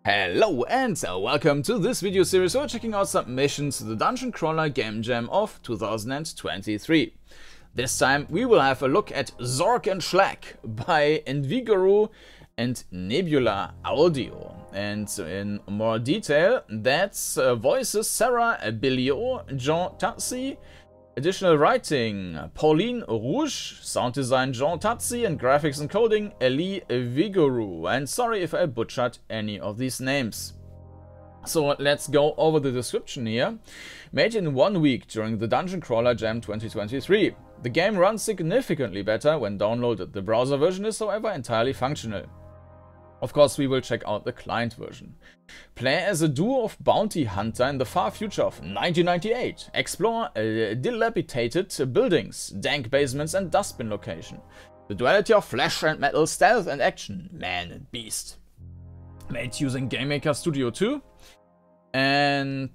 Hello and welcome to this video series where we're checking out some missions to the Dungeoncrawler Game Jam of 2023. This time we will have a look at Zorg and Shlak by evigouroux and Nebula Audio. And in more detail, that's voices Sarah Bilio, Jean Tazzi, additional writing Pauline Rouge, sound design Jean Tazzi, and graphics and coding evigouroux. And sorry if I butchered any of these names. So let's go over the description here. Made in 1 week during the Dungeoncrawler Jam 2023. The game runs significantly better when downloaded. The browser version is however entirely functional. Of course, we will check out the client version. Play as a duo of bounty hunter in the far future of 1998. Explore dilapidated buildings, dank basements and dustbin location. The duality of flesh and metal, stealth and action, man and beast. Made using GameMaker Studio 2. And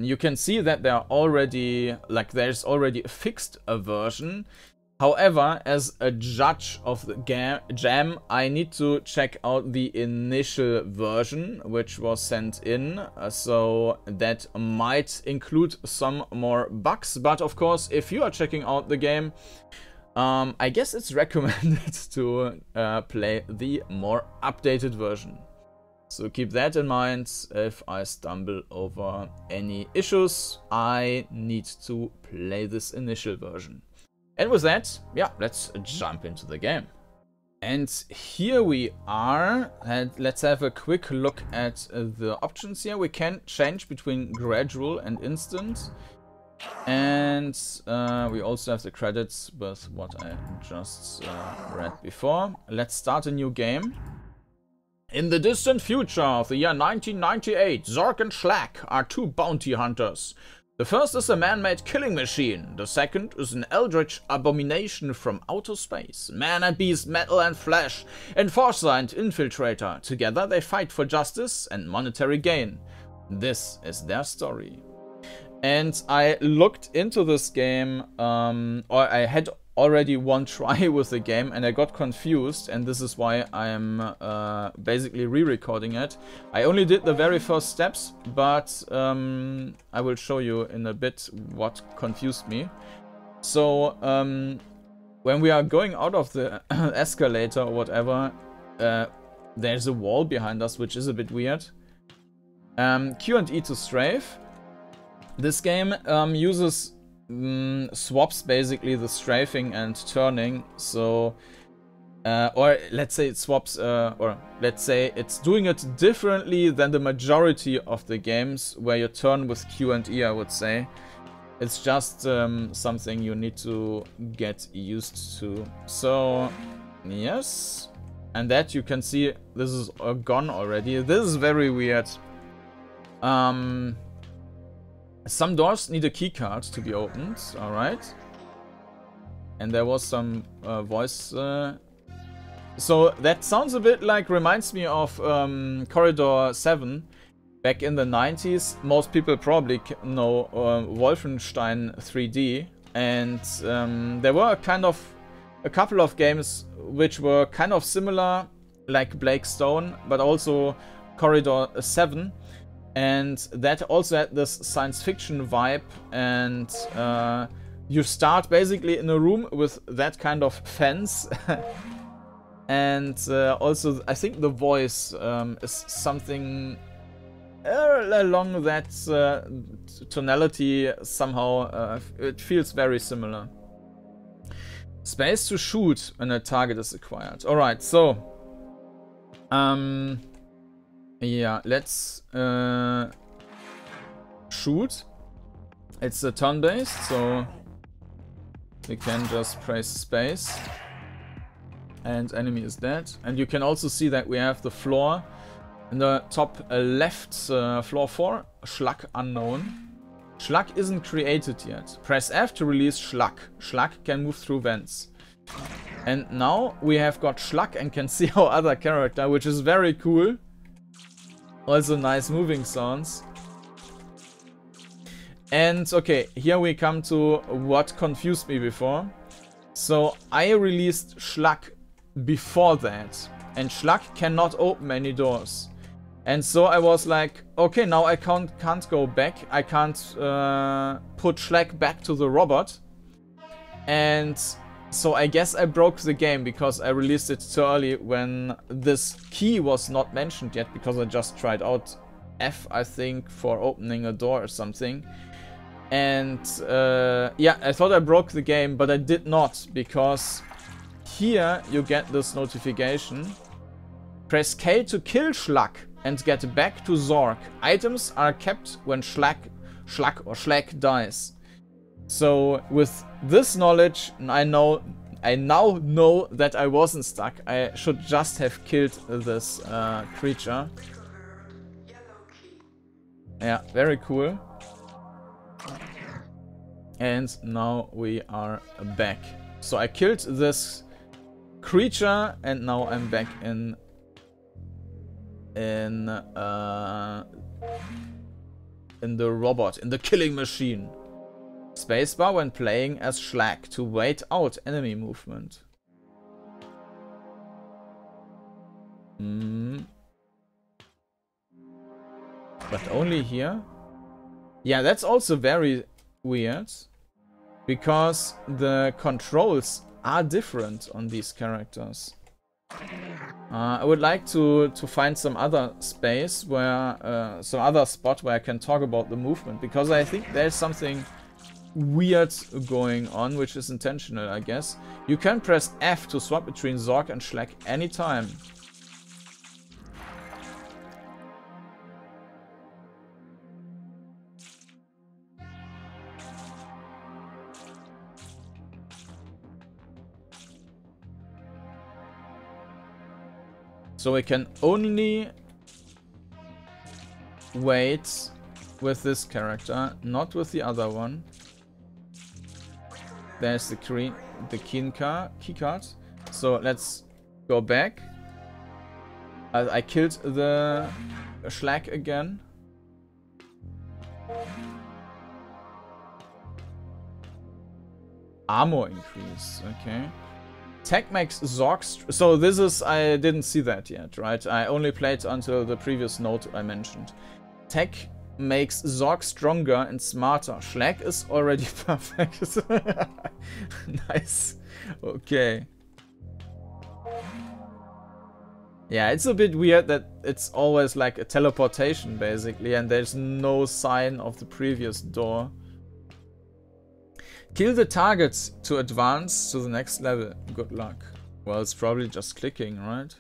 you can see that there are already, there's already a fixed version. However, as a judge of the jam, I need to check out the initial version, which was sent in, so that might include some more bugs. But of course, if you are checking out the game, I guess it's recommended to play the more updated version. So keep that in mind. If I stumble over any issues, I need to play this initial version. And with that, yeah, let's jump into the game. And here we are, and let's have a quick look at the options here. We can change between gradual and instant. And we also have the credits with what I just read before. Let's start a new game. In the distant future of the year 1998, Zorg and Shlak are two bounty hunters. The first is a man-made killing machine, the second is an eldritch abomination from outer space. Man and beast, metal and flesh, enforcer and infiltrator. Together they fight for justice and monetary gain. This is their story. And I looked into this game, or I had already one try with the game and I got confused, and this is why I am basically re-recording it. I only did the very first steps, but I will show you in a bit what confused me. So when we are going out of the escalator or whatever, there's a wall behind us, which is a bit weird. Q and E to strafe. This game uses swaps basically the strafing and turning, so or let's say it swaps, or let's say it's doing it differently than the majority of the games where you turn with Q and E, I would say. It's just something you need to get used to. So yes, and that you can see this is gone already. This is very weird. Some doors need a keycard to be opened, alright. And there was some voice. So that sounds a bit like, reminds me of Corridor 7 back in the 90s. Most people probably know Wolfenstein 3D. And there were a couple of games which were kind of similar, like Blake Stone, but also Corridor 7. And that also had this science fiction vibe, and you start basically in a room with that kind of fence. And also I think the voice is something along that tonality somehow. It feels very similar. Space to shoot when a target is acquired. Alright, so yeah, let's shoot. It's a turn-based, so we can just press space and enemy is dead. And you can also see that we have the floor in the top left, floor 4, Shlak unknown. Shlak isn't created yet. Press F to release Shlak. Shlak can move through vents. And now we have got Shlak and can see our other character, which is very cool. Also nice moving sounds. And okay, here we come to what confused me before. So I released Shlak before that, and Shlak cannot open any doors. And so I was like, okay, now I can't go back. I can't put Shlak back to the robot. And so I guess I broke the game because I released it too early when this key was not mentioned yet, because I just tried out F, I think, for opening a door or something. And yeah, I thought I broke the game, but I did not, because here you get this notification. Press K to kill Shlak and get back to Zorg. Items are kept when Shlak dies. So with this knowledge, I now know that I wasn't stuck. I should just have killed this creature. Yeah, very cool. And now we are back. So I killed this creature and now I'm back in the robot, in the killing machine. Spacebar when playing as Shlak to wait out enemy movement. But only here? Yeah, that's also very weird, because the controls are different on these characters. I would like to find some other space where, some other spot where I can talk about the movement, because I think there's something weird going on, which is intentional, I guess. You can press F to swap between Zorg and Shlak anytime. So we can only wait with this character, not with the other one. There's the key card. So let's go back. I killed the Shlak again. Armor increase, okay. Tech makes Zorg... So this is... I didn't see that yet, right? I only played until the previous note I mentioned. Tech makes Zorg stronger and smarter. Shlak is already perfect. Nice. Okay. Yeah, it's a bit weird that it's always like a teleportation, basically, and there's no sign of the previous door. Kill the targets to advance to the next level. Good luck. Well, it's probably just clicking, right?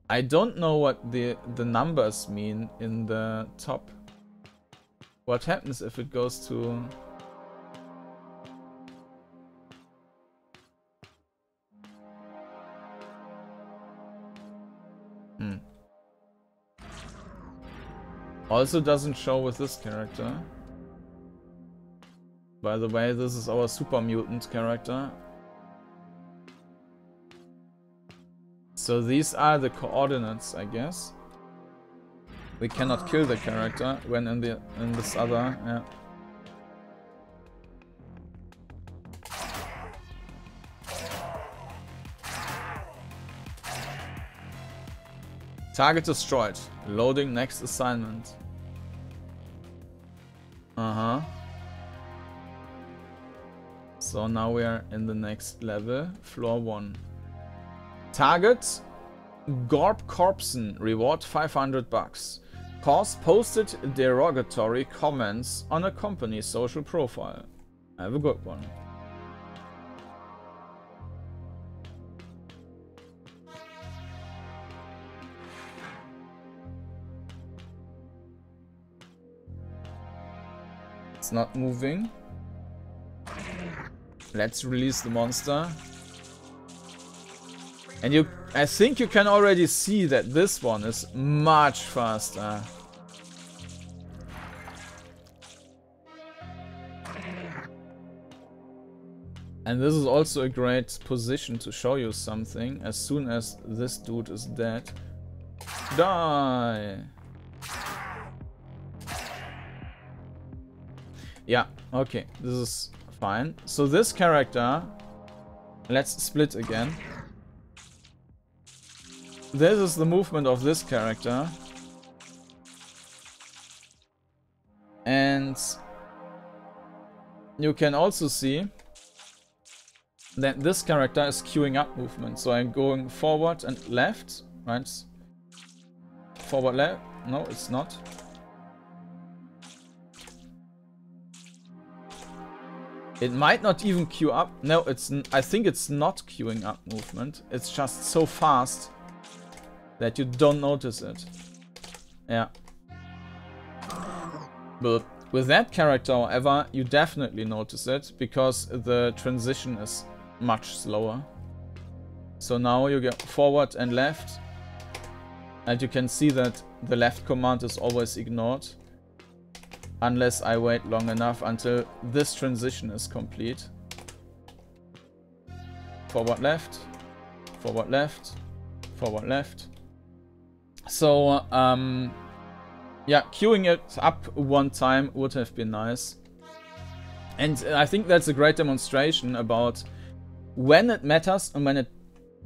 I don't know what the numbers mean in the top. What happens if it goes to... Also doesn't show with this character. By the way, this is our super mutant character. So these are the coordinates, I guess. We cannot kill the character when in this other, yeah. Target destroyed. Loading next assignment. So now we are in the next level, floor 1. Target Gorb Corpsen, reward 500 bucks. Cause posted derogatory comments on a company social profile. Have a good one. It's not moving. Let's release the monster. And I think you can already see that this one is much faster. And this is also a great position to show you something. As soon as this dude is dead, die! Yeah, okay, this is fine. So this character, let's split again. this is the movement of this character. And you can also see that this character is queuing up movement. So I'm going forward and left, right? Forward, left. No, it's not. It might not even queue up. No, I think it's not queuing up movement. It's just so fast that you don't notice it. Yeah. But with that character, however, you definitely notice it because the transition is much slower. So now you get forward and left, and you can see that the left command is always ignored unless I wait long enough until this transition is complete. Forward, left, forward, left, forward, left. So, yeah, queuing it up one time would have been nice. And I think that's a great demonstration about when it matters and when it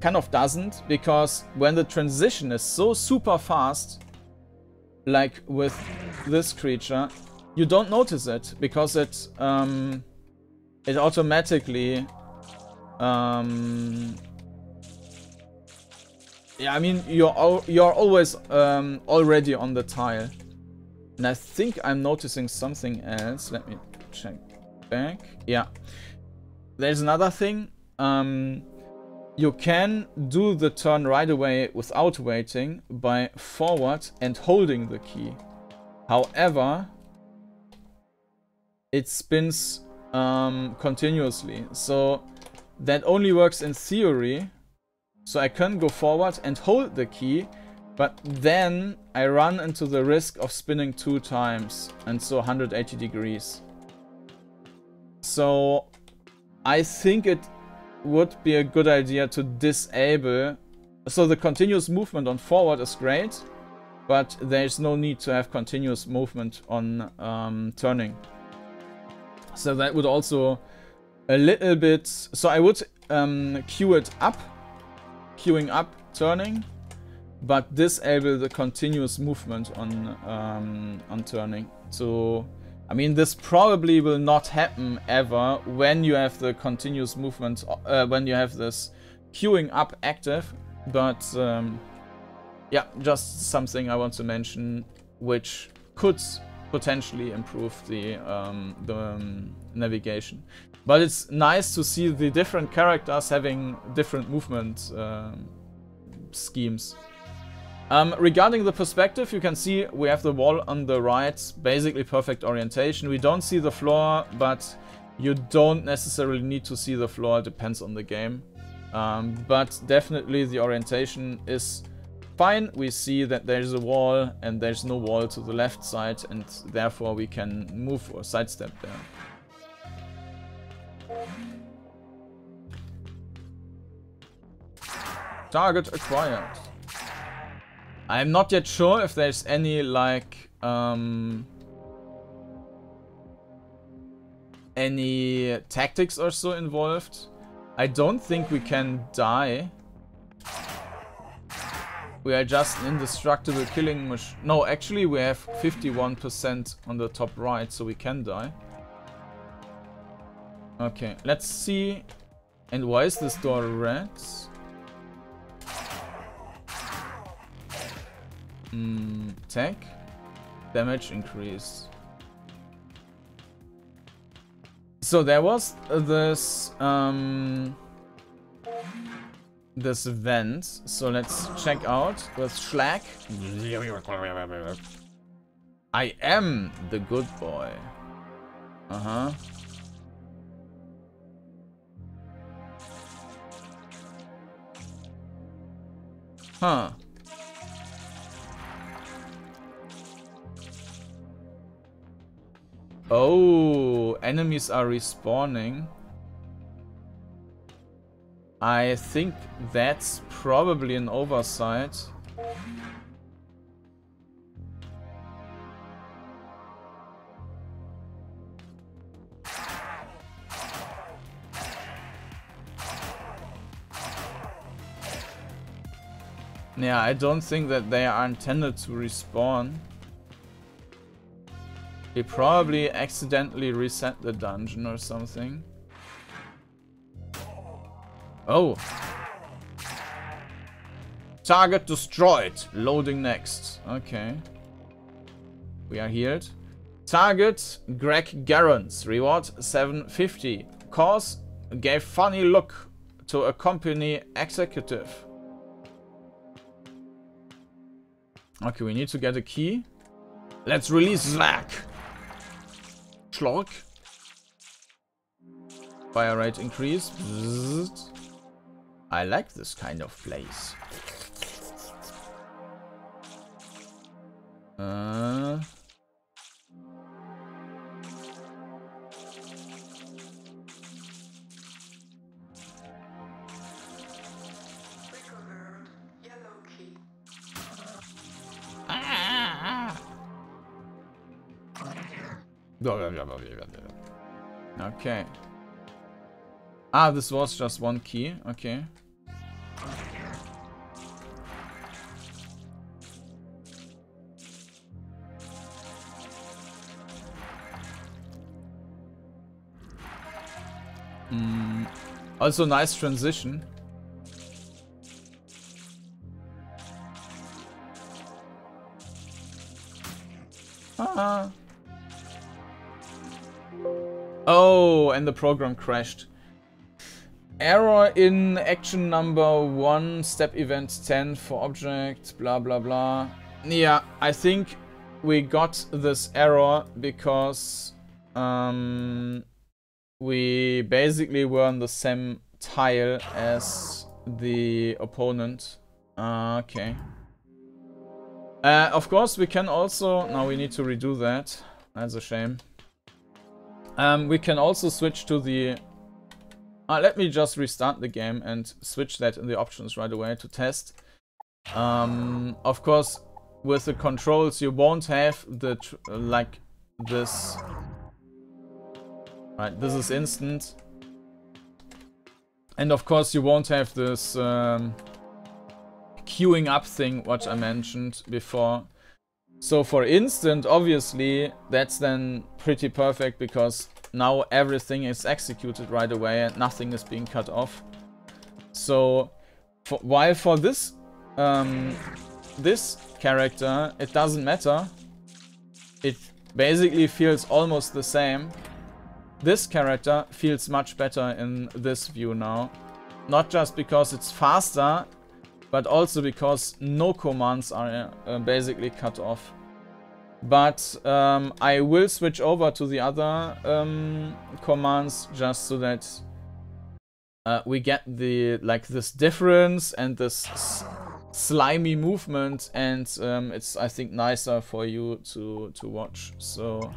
kind of doesn't, because when the transition is so super fast, like with this creature, you don't notice it because it automatically yeah, I mean you're always already on the tile. And I think I'm noticing something else. Let me check back. Yeah. There's another thing. You can do the turn right away without waiting by forward and holding the key. However, it spins continuously. So that only works in theory. So I can go forward and hold the key, but then I run into the risk of spinning 2 times, and so 180 degrees. So I think it would be a good idea to disable. So the continuous movement on forward is great, but there's no need to have continuous movement on turning. So that would also a little bit. So I would queue it up, queuing up, turning, but disable the continuous movement on turning. So I mean, this probably will not happen ever when you have the continuous movement, when you have this queuing up active. But yeah, just something I want to mention, which could potentially improve the navigation. But it's nice to see the different characters having different movement schemes. Regarding the perspective, you can see we have the wall on the right, basically perfect orientation. We don't see the floor, but you don't necessarily need to see the floor, it depends on the game. But definitely the orientation is fine. We see that there's a wall and there's no wall to the left side, and therefore we can move or sidestep there. Target acquired. I'm not yet sure if there's any, like, any tactics or so involved. I don't think we can die. We are just an indestructible killing machine. No, actually we have 51% on the top right, so we can die. Okay, let's see. And why is this door red? Tech. Damage increase. So there was this this vent. So let's check out with Shlak. I am the good boy. Uh-huh. Huh. Oh, enemies are respawning. I think that's probably an oversight. Yeah, I don't think that they are intended to respawn. He probably accidentally reset the dungeon or something. Oh. Target destroyed. Loading next. Okay. We are healed. Target Greg Garrons. Reward 750. Cause gave funny look to a company executive. Okay, we need to get a key. Let's release Shlak. Shlak. Fire rate increase. Bzzzt. I like this kind of place. Okay. Ah, this was just one key. Okay. Also nice transition. Ah. Oh, and the program crashed. Error in action number 1, step event 10 for object, blah blah blah. Yeah, I think we got this error because we basically were on the same tile as the opponent. Okay. Of course, we can also... Now we need to redo that. That's a shame. We can also switch to the... let me just restart the game and switch that in the options right away to test. Of course, with the controls, you won't have the... like this... Right, this is instant. And of course, you won't have this... queuing up thing, what I mentioned before. So for instant, obviously, that's then pretty perfect because now everything is executed right away and nothing is being cut off. So while for this this character, it doesn't matter. It basically feels almost the same. This character feels much better in this view now. Not just because it's faster, but also because no commands are basically cut off. But I will switch over to the other commands just so that we get the this difference and this slimy movement, and it's, I think, nicer for you to watch. So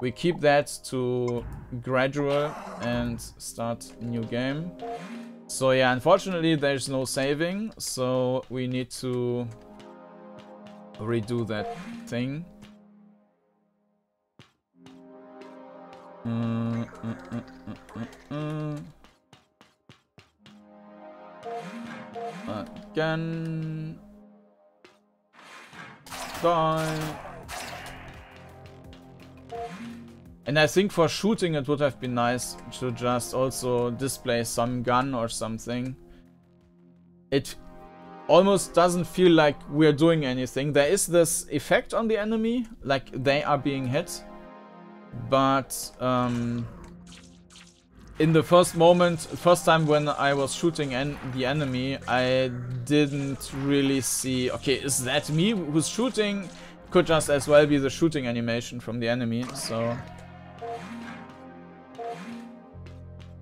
we keep that to gradual and start new game. So yeah, unfortunately there's no saving, so we need to redo that thing. Again. Die. And I think for shooting it would have been nice to just also display some gun or something. It almost doesn't feel like we're doing anything. There is this effect on the enemy, like they are being hit. But in the first time when I was shooting the enemy, I didn't really see, okay, is that me who's shooting? Could just as well be the shooting animation from the enemy, so...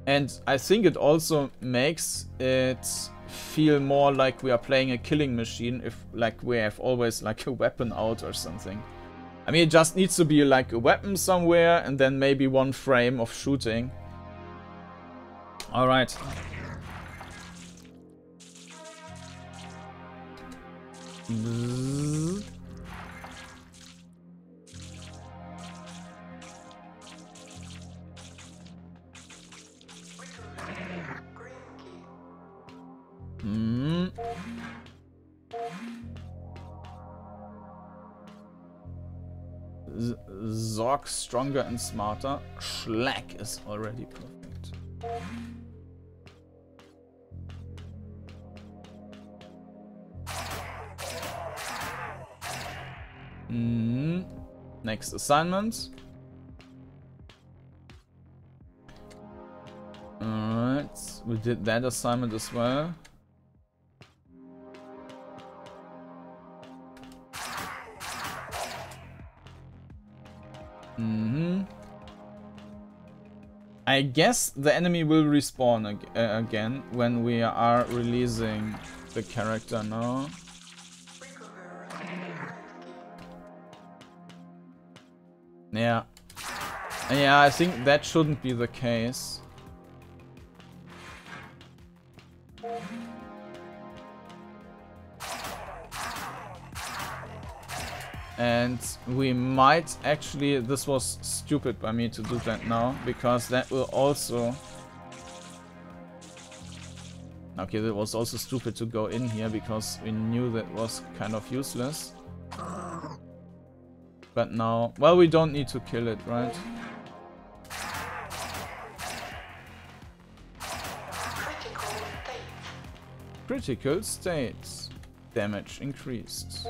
And I think it also makes it feel more like we are playing a killing machine if like we have always like a weapon out or something. I mean, it just needs to be like a weapon somewhere and then maybe one frame of shooting. Alright. Zorg stronger and smarter. Shlak is already perfect. Next assignment. Alright, we did that assignment as well. I guess the enemy will respawn again when we are releasing the character now. Yeah. Yeah, I think that shouldn't be the case. And we might actually, this was stupid by me to do that now, because that will also... Okay, that was also stupid to go in here, because we knew that was kind of useless. But now, well, we don't need to kill it, right? Critical states. Damage increased.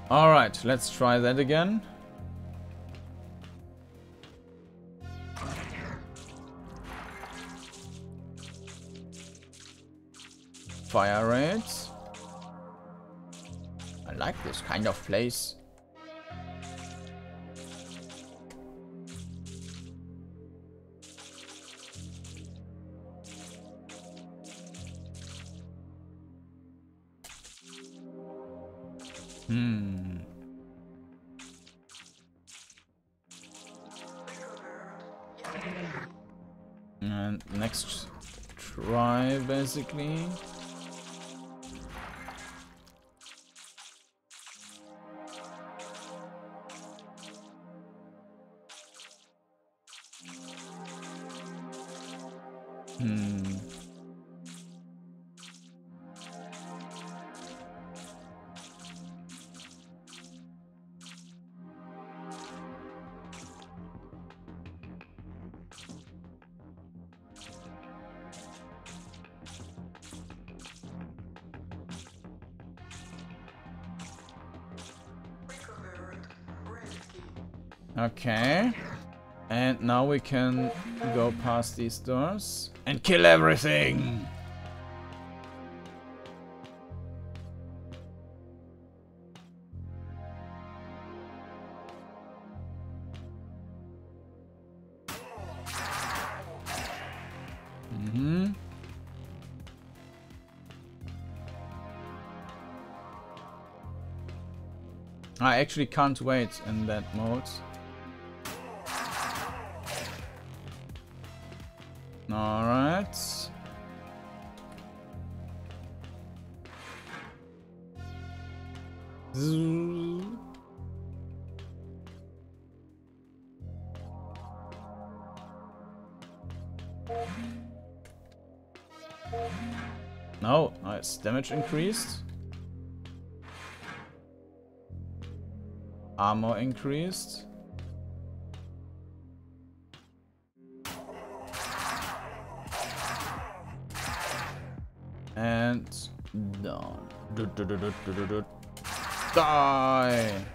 Alright, let's try that again. Fire rate. I like this kind of place. And next try, basically. Okay, and now we can go past these doors and kill everything. I actually can't wait in that mode. Alright. No, nice. Damage increased. Armor increased. And down. Die!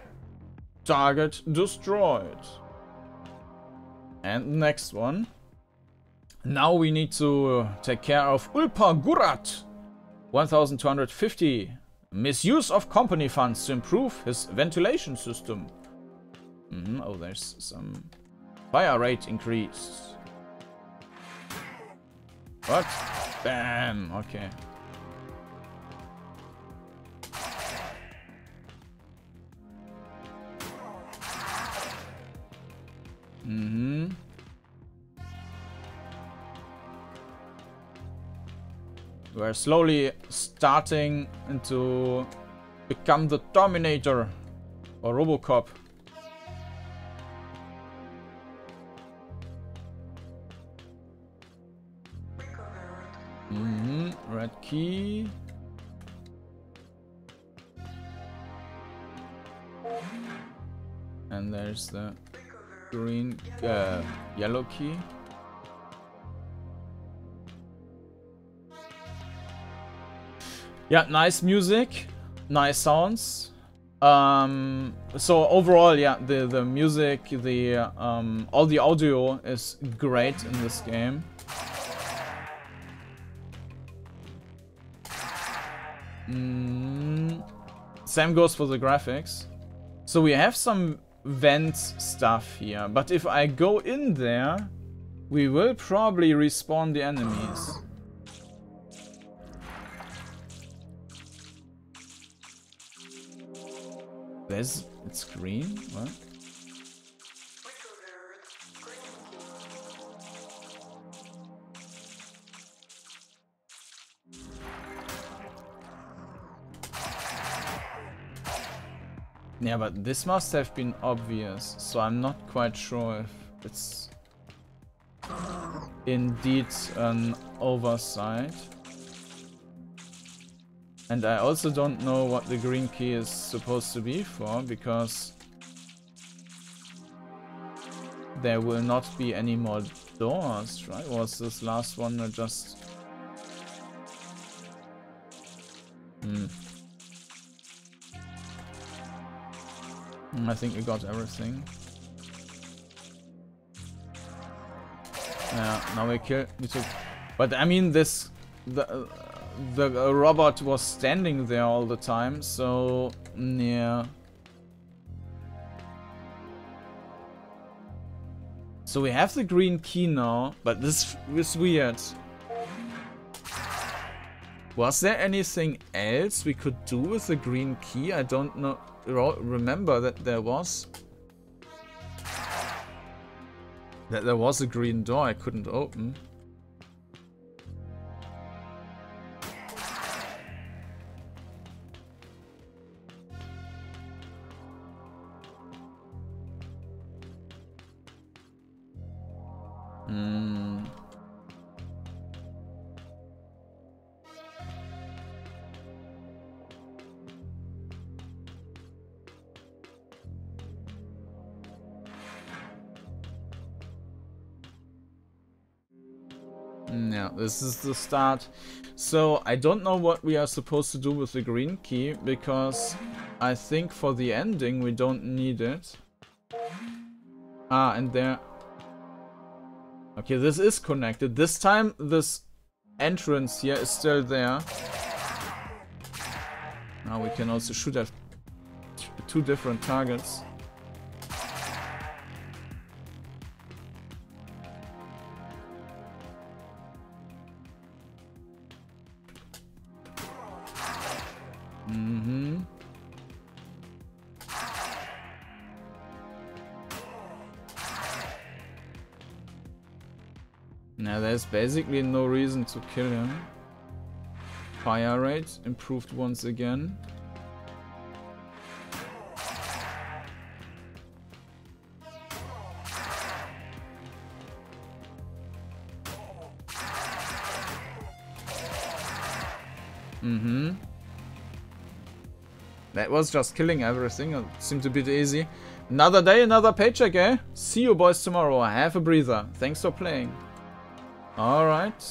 Target destroyed. And next one. Now we need to take care of Ulpa-Gurat. 1250. Misuse of company funds to improve his ventilation system. Oh, there's some fire rate increase. What? Bam! Okay. We're slowly starting to become the Terminator or Robocop. Red key. And there's the green, yellow key. Yeah, nice music, nice sounds. So overall, yeah, the music, the all the audio is great in this game. Same goes for the graphics. So we have some vent stuff here, but if I go in there, we will probably respawn the enemies. It's green? What? Yeah, but this must have been obvious, so I'm not quite sure if it's indeed an oversight. And I also don't know what the green key is supposed to be for, because there will not be any more doors, right? Or was this last one just... I think we got everything. Yeah, now we killed... But I mean, this... The robot was standing there all the time, so... yeah. So we have the green key now, but this is weird. Was there anything else we could do with the green key? I don't know. Remember that there was... that there was a green door I couldn't open. Yeah, this is the start. So I don't know what we are supposed to do with the green key, because I think for the ending we don't need it. Ah, and there... okay, this is connected. This time this entrance here is still there. Now we can also shoot at two different targets. Now there's basically no reason to kill him. Fire rate improved once again. That was just killing everything. It seemed a bit easy. Another day, another paycheck, eh? See you boys tomorrow. Have a breather. Thanks for playing. Alright.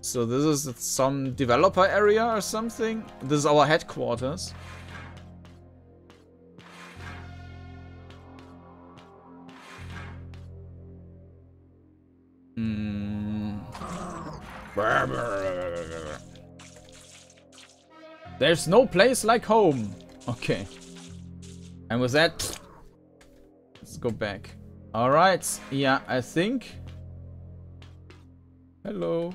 So this is some developer area or something? This is our headquarters. There's no place like home. Okay. And with that, let's go back. Alright, yeah, I think... hello.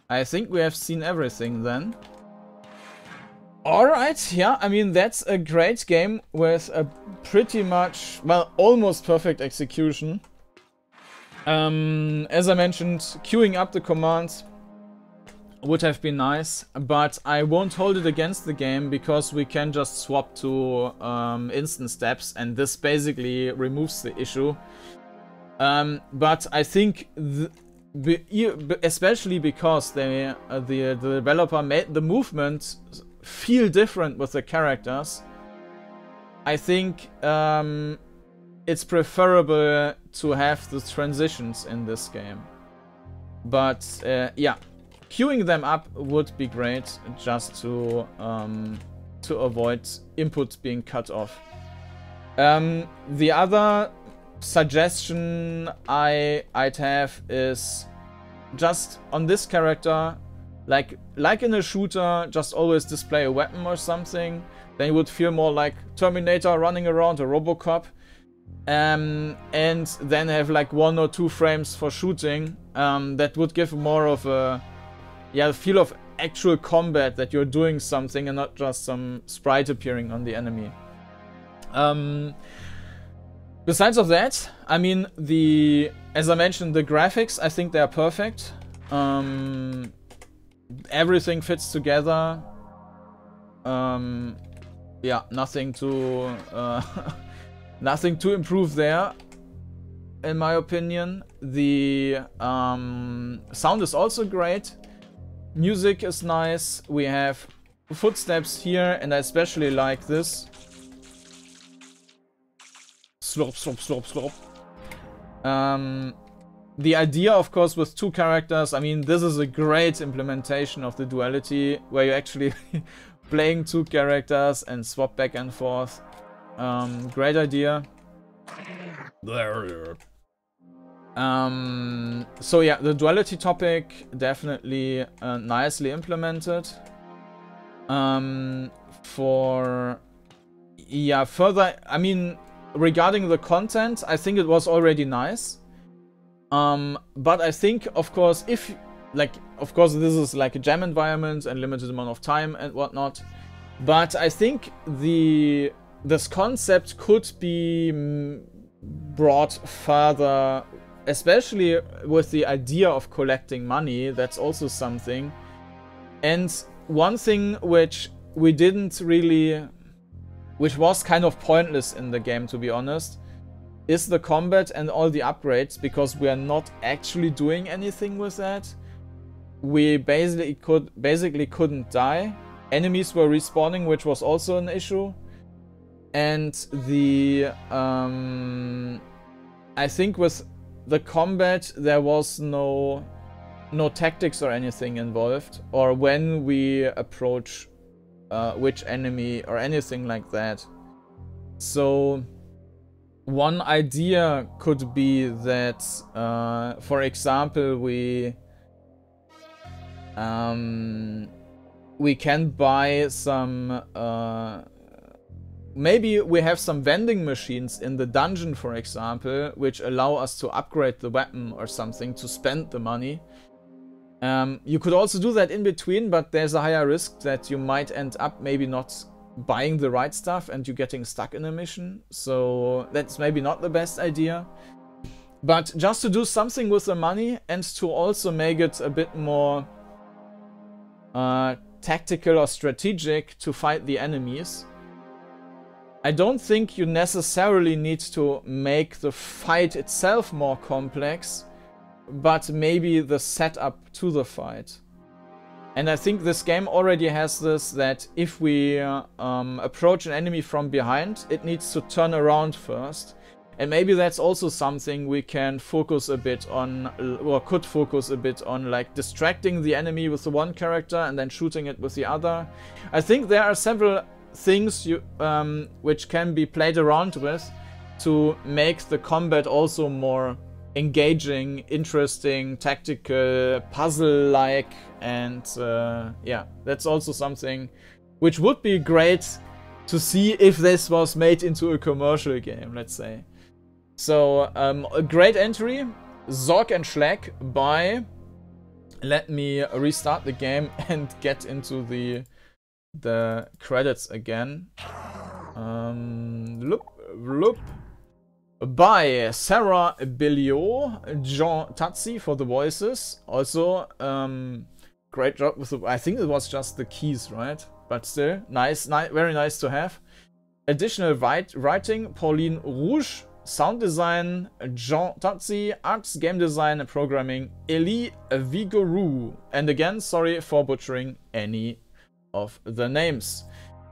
I think we have seen everything then. Alright, yeah, I mean, that's a great game with a pretty much, well, almost perfect execution. As I mentioned, queuing up the commands would have been nice, but I won't hold it against the game because we can just swap to instant steps, and this basically removes the issue. But I think, especially because the developer made the movement feel different with the characters, I think it's preferable to have the transitions in this game. But yeah, queuing them up would be great, just to avoid input being cut off. The other suggestion I'd have is just on this character, like in a shooter, just always display a weapon or something. Then you would feel more like Terminator running around, a Robocop. And then have like 1 or 2 frames for shooting. That would give more of a feel of actual combat, that you're doing something and not just some sprite appearing on the enemy. Besides of that, I mean, as I mentioned, the graphics, I think they are perfect. Everything fits together. Yeah, nothing to nothing to improve there, in my opinion. The sound is also great. Music is nice. We have footsteps here, and I especially like this. Slop, slop, slop, slop. The idea, of course, with 2 characters, I mean, this is a great implementation of the duality, where you're actually playing 2 characters and swap back and forth. Great idea. So yeah, the duality topic definitely nicely implemented. Further, I mean, regarding the content, I think it was already nice. But I think, of course, of course, this is like a jam environment and limited amount of time and whatnot. But I think this concept could be brought further, especially with the idea of collecting money. That's also something. And one thing which we didn't really, which was kind of pointless in the game, to be honest, is the combat and all the upgrades, because we are not actually doing anything with that. We basically couldn't die. Enemies were respawning, which was also an issue. And I think with the combat there was no tactics or anything involved, or when we approach which enemy or anything like that. So one idea could be that, for example, we can buy some maybe we have some vending machines in the dungeon, for example, which allow us to upgrade the weapon or something to spend the money. You could also do that in between, but there's a higher risk that you might end up maybe not buying the right stuff and you getting stuck in a mission. So that's maybe not the best idea. But just to do something with the money and to also make it a bit more tactical or strategic to fight the enemies. I don't think you necessarily need to make the fight itself more complex, but maybe the setup to the fight. And I think this game already has this, that if we approach an enemy from behind, it needs to turn around first. And maybe that's also something we can focus a bit on, or could focus a bit on, like distracting the enemy with the one character and then shooting it with the other. I think there are several things which can be played around with to make the combat also more engaging, interesting, tactical, puzzle-like, and yeah, that's also something which would be great to see if this was made into a commercial game, let's say. So, a great entry, Zorg and Shlak by... Let me restart the game and get into the credits again. By Sarah Billiot, Jean Tazzi for the voices. Also, Great job with the, I think it was just the keys, right? But still, nice, very nice to have. Additional writing, Pauline Rouge. Sound design, Jean Tazzi. Arts, game design and programming, evigouroux. And again, sorry for butchering any of the names.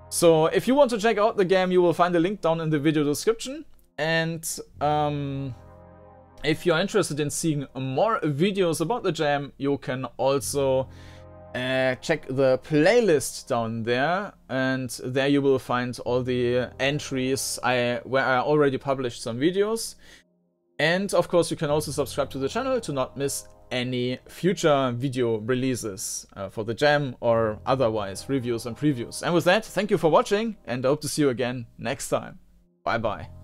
So if you want to check out the game, you will find a link down in the video description. And if you're interested in seeing more videos about the jam, you can also check the playlist down there, and there you will find all the entries where I already published some videos. And of course you can also subscribe to the channel to not miss any future video releases for the jam or otherwise reviews and previews. And with that, thank you for watching, and I hope to see you again next time. Bye bye.